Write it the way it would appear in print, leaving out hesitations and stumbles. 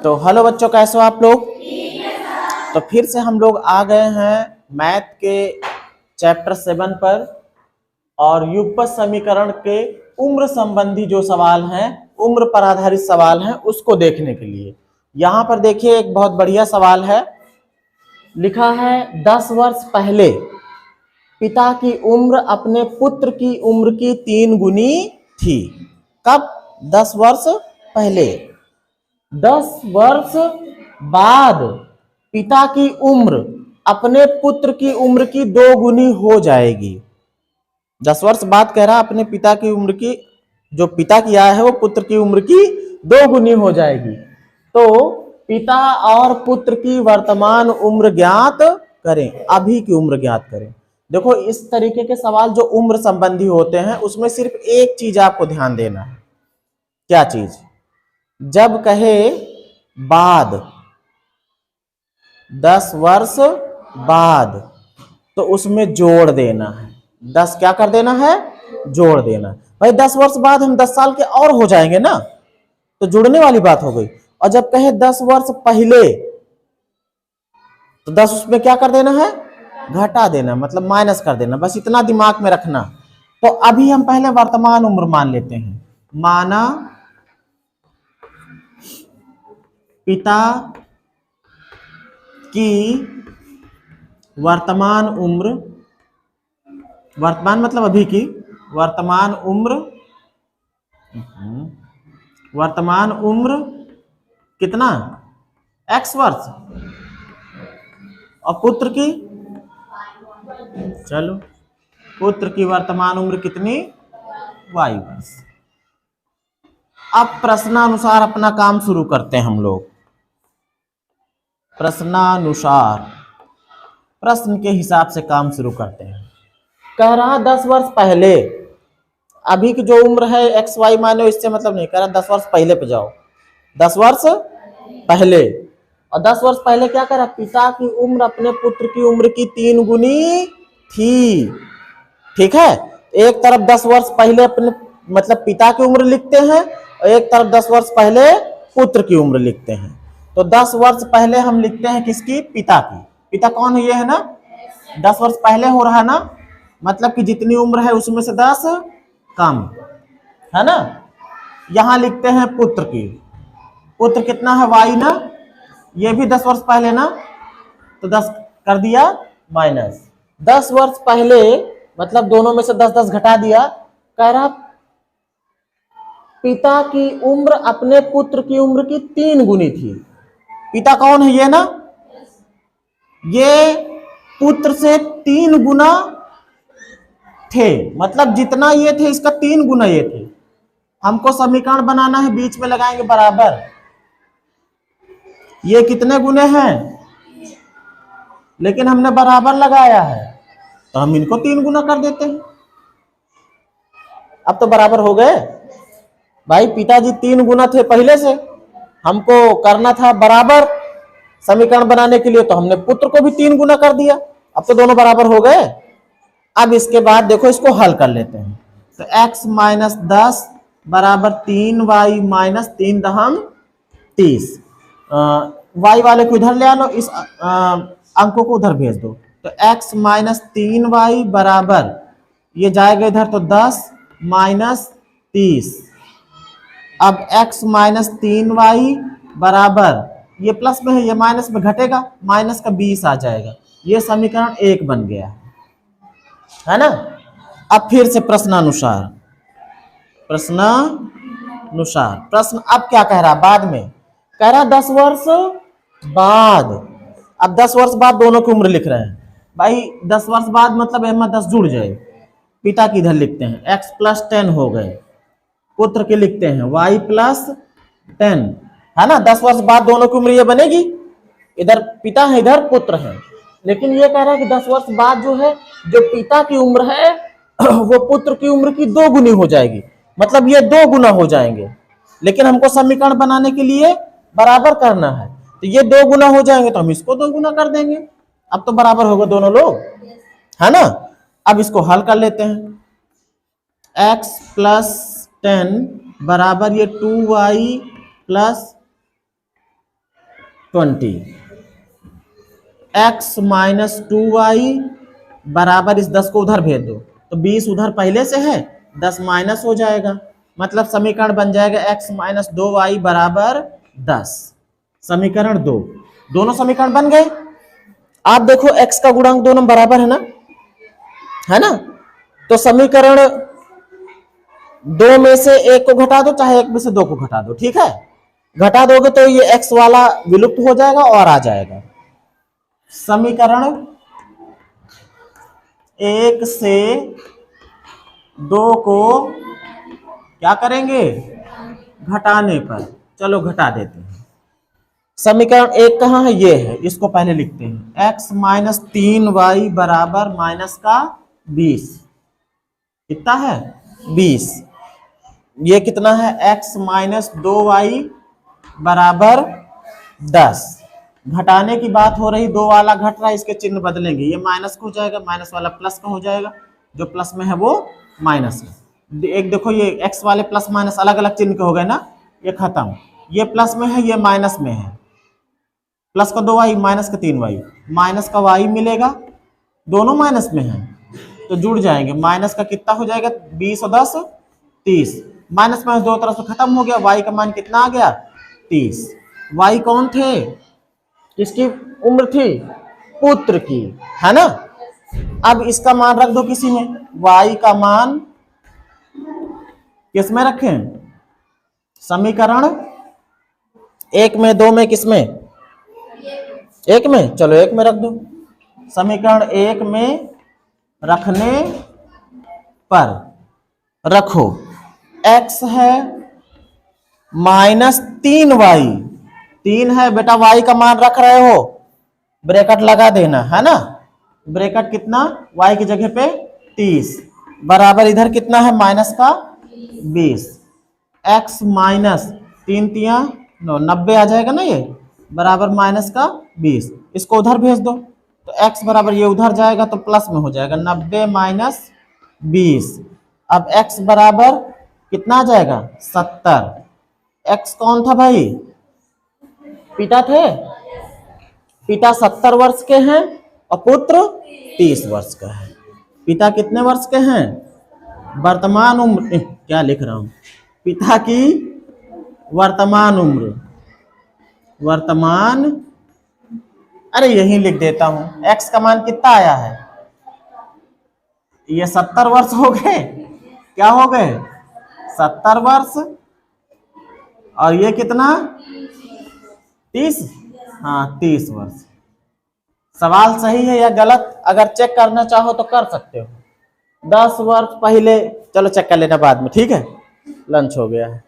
तो हेलो बच्चों, कैसे हो आप लोग। तो फिर से हम लोग आ गए हैं मैथ के चैप्टर 7 पर और युगपत समीकरण के उम्र संबंधी जो सवाल हैं, उम्र पर आधारित सवाल हैं, उसको देखने के लिए। यहाँ पर देखिए एक बहुत बढ़िया सवाल है, लिखा है 10 वर्ष पहले पिता की उम्र अपने पुत्र की उम्र की 3 गुनी थी। कब? 10 वर्ष पहले। 10 वर्ष बाद पिता की उम्र अपने पुत्र की उम्र की 2 गुनी हो जाएगी। 10 वर्ष बाद कह रहा अपने पिता की उम्र की, जो पिता की आय है वो पुत्र की उम्र की 2 गुनी हो जाएगी। तो पिता और पुत्र की वर्तमान उम्र ज्ञात करें, अभी की उम्र ज्ञात करें। देखो इस तरीके के सवाल जो उम्र संबंधी होते हैं उसमें सिर्फ एक चीज आपको ध्यान देना है। क्या चीज? जब कहे बाद, 10 वर्ष बाद, तो उसमें जोड़ देना है। 10 क्या कर देना है? जोड़ देना। भाई 10 वर्ष बाद हम 10 साल के और हो जाएंगे ना, तो जुड़ने वाली बात हो गई। और जब कहे 10 वर्ष पहले, तो 10 उसमें क्या कर देना है? घटा देना, मतलब माइनस कर देना। बस इतना दिमाग में रखना। तो अभी हम पहले वर्तमान उम्र मान लेते हैं। माना पिता की वर्तमान उम्र, वर्तमान मतलब अभी की वर्तमान उम्र, वर्तमान उम्र कितना? x वर्ष, और पुत्र की, चलो पुत्र की वर्तमान उम्र कितनी? y वर्ष। अब प्रश्नानुसार अपना काम शुरू करते हैं हम लोग। प्रश्नानुसार, प्रश्न के हिसाब से काम शुरू करते हैं। कह रहा 10 वर्ष पहले, अभी की जो उम्र है एक्स वाई मानो, इससे मतलब नहीं। कह रहा 10 वर्ष पहले पे जाओ। 10 वर्ष पहले, और 10 वर्ष पहले क्या करा? पिता की उम्र अपने पुत्र की उम्र की 3 गुनी थी। ठीक है, एक तरफ 10 वर्ष पहले अपने मतलब पिता की उम्र लिखते हैं, और एक तरफ 10 वर्ष पहले पुत्र की उम्र लिखते हैं। तो 10 वर्ष पहले हम लिखते हैं किसकी? पिता की। पिता कौन है? ये है ना, 10 वर्ष पहले हो रहा ना, मतलब कि जितनी उम्र है उसमें से 10 कम है ना। यहां लिखते हैं पुत्र की। पुत्र कितना है? y ना, ये भी 10 वर्ष पहले ना, तो 10 कर दिया माइनस। 10 वर्ष पहले मतलब दोनों में से 10 10 घटा दिया। कह रहा पिता की उम्र अपने पुत्र की उम्र की 3 गुनी थी। पिता कौन है? ये ना, ये पुत्र से 3 गुना थे, मतलब जितना ये थे इसका 3 गुना ये थे। हमको समीकरण बनाना है, बीच में लगाएंगे बराबर। ये कितने गुने हैं? लेकिन हमने बराबर लगाया है, तो हम इनको 3 गुना कर देते हैं। अब तो बराबर हो गए भाई। पिताजी 3 गुना थे पहले से, हमको करना था बराबर समीकरण बनाने के लिए, तो हमने पुत्र को भी 3 गुना कर दिया। अब तो दोनों बराबर हो गए। अब इसके बाद देखो इसको हल कर लेते हैं। तो x माइनस 10 बराबर 3y माइनस 3 दहम 30। y वाले को इधर ले आलो, इस अंकों को उधर भेज दो। तो x माइनस 3y बराबर, ये जाएगा इधर तो 10 माइनस 30। अब x माइनस 3y बराबर, ये प्लस में है ये माइनस में घटेगा, माइनस का 20 आ जाएगा। ये समीकरण 1 बन गया है ना। अब फिर से प्रश्नानुसार, प्रश्नानुसार प्रश्न अब क्या कह रहा? बाद में कह रहा 10 वर्ष बाद। अब 10 वर्ष बाद दोनों की उम्र लिख रहे हैं भाई। 10 वर्ष बाद मतलब एम 10 जुड़ जाए। पिता की इधर लिखते हैं x प्लस 10 हो गए, पुत्र के लिखते हैं y प्लस 10, है ना। 10 वर्ष बाद दोनों की उम्र ये बनेगी। इधर पिता है, इधर पुत्र है, लेकिन ये कह रहा है कि 10 वर्ष बाद जो है, जो पिता की उम्र है वो पुत्र की उम्र की 2 गुनी हो जाएगी, मतलब ये 2 गुना हो जाएंगे। लेकिन हमको समीकरण बनाने के लिए बराबर करना है, तो ये 2 गुना हो जाएंगे, तो हम इसको 2 गुना कर देंगे। अब तो बराबर हो गए दोनों लोग, है ना। अब इसको हल कर लेते हैं। x प्लस 10 बराबर ये 2y plus 20। x minus 2y बराबर, इस 10 को उधर भेज दो तो 20 उधर पहले से है, 10 माइनस हो जाएगा, मतलब समीकरण बन जाएगा x माइनस 2y बराबर 10। समीकरण 2, दोनों समीकरण बन गए। आप देखो x का गुणांक दोनों बराबर है ना। तो समीकरण 2 में से 1 को घटा दो, चाहे 1 में से 2 को घटा दो, ठीक है। घटा दोगे तो ये x वाला विलुप्त हो जाएगा और आ जाएगा। समीकरण 1 से 2 को क्या करेंगे, घटाने पर। चलो घटा देते हैं। समीकरण 1 कहाँ है, ये है, इसको पहले लिखते हैं। x माइनस 3y बराबर माइनस का 20, कितना है 20। ये कितना है, x माइनस 2y बराबर 10। घटाने की बात हो रही, 2 वाला घट रहा है, इसके चिन्ह बदलेंगे, ये माइनस का हो जाएगा, माइनस वाला प्लस का हो जाएगा, जो प्लस में है वो माइनस है। एक देखो ये x वाले प्लस माइनस अलग अलग चिन्ह के हो गए ना, ये खत्म। ये प्लस में है, ये माइनस में है। प्लस का 2y माइनस का 3y, माइनस का y मिलेगा, दोनों माइनस में है तो जुड़ जाएंगे। माइनस का कितना हो जाएगा, 20 और 10 30। माइनस माइनस दो तरफ से खत्म हो गया, y का मान कितना आ गया 30। y कौन थे, किसकी उम्र थी, पुत्र की, है ना। अब इसका मान रख दो किसी में, y का मान किस में रखें, समीकरण 1 में, 2 में, किस में, 1 में। चलो 1 में रख दो। समीकरण 1 में रखने पर रखो, x है माइनस 3y, 3 है बेटा, y का मान रख रहे हो, ब्रैकेट लगा देना, है ना। ब्रैकेट कितना, y की जगह पे 30 बराबर, इधर कितना है माइनस का 20। x माइनस 3 तिया 90 आ जाएगा ना, ये बराबर माइनस का 20। इसको उधर भेज दो तो x बराबर, ये उधर जाएगा तो प्लस में हो जाएगा, 90 माइनस 20। अब x बराबर कितना आ जाएगा 70। x कौन था भाई, पिता थे, पिता 70 वर्ष के हैं और पुत्र 30 वर्ष का है। पिता कितने वर्ष के हैं, वर्तमान उम्र, क्या लिख रहा हूं, पिता की वर्तमान उम्र, वर्तमान, अरे यही लिख देता हूं, x का मान कितना आया है, ये 70 वर्ष हो गए, क्या हो गए 70 वर्ष, और ये कितना 30, हाँ 30 वर्ष। सवाल सही है या गलत, अगर चेक करना चाहो तो कर सकते हो। 10 वर्ष पहले, चलो चेक कर लेना बाद में, ठीक है। लंच हो गया है।